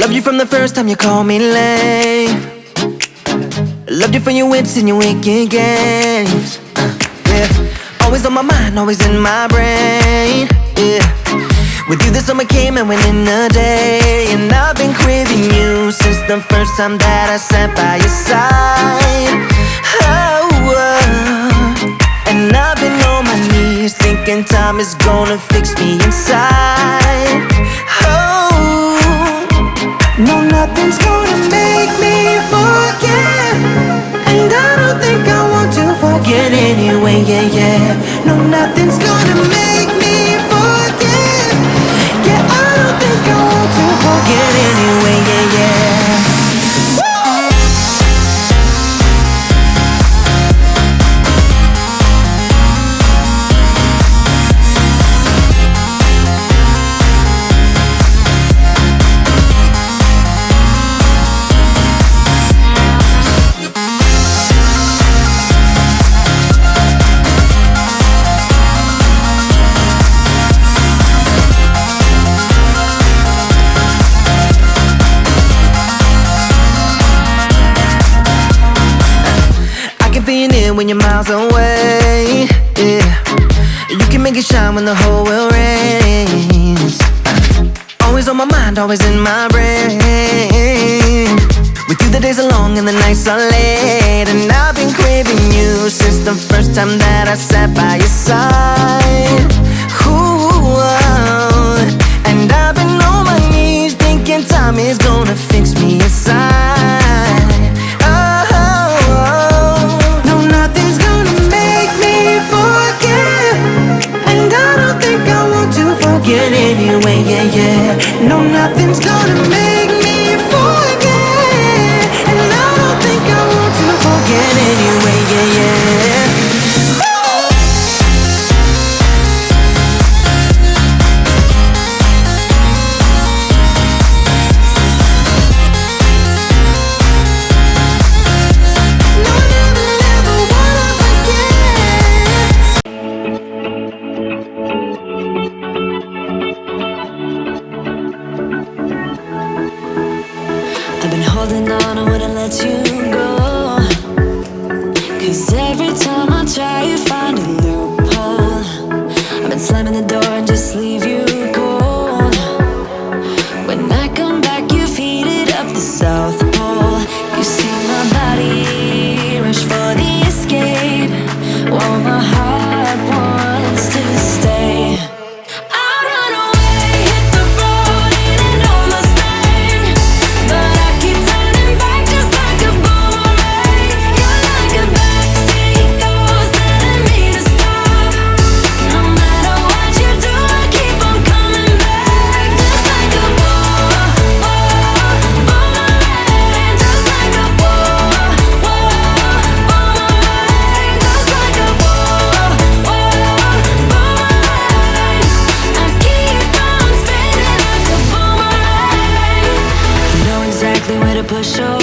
Loved you from the first time you called me lame. Loved you for your wits and your wicked games. Yeah, always on my mind, always in my brain. Yeah, with you the summer came and went in a day. And I've been craving you since the first time that I sat by your side. And I've been on my knees thinking time is gonna fix me inside. No, nothing's gonna make me forget. And I don't think I want to forget anyway, yeah, yeah. No, nothing's gonna make me forget. Yeah, I don't think I want to forget anyway, yeah, yeah. When you're miles away, yeah, you can make it shine when the whole world rains. Always on my mind, always in my brain. With you the days are long and the nights are late. And I've been craving you since the first time that I sat by your side. Ooh, and I've been on my knees thinking time is gonna fix me inside. Forget anyway, yeah, yeah. No, nothing's gonna make me forget. And I don't think I want to forget anyway, yeah, yeah. Holding on, I wouldn't let you go. 'Cause every time I try, you find a loophole. I've been slamming the door and just leave you cold. When I come back, you've heated up the South Pole. You see my body rush for the escape, while my heart wants to stay. Push over.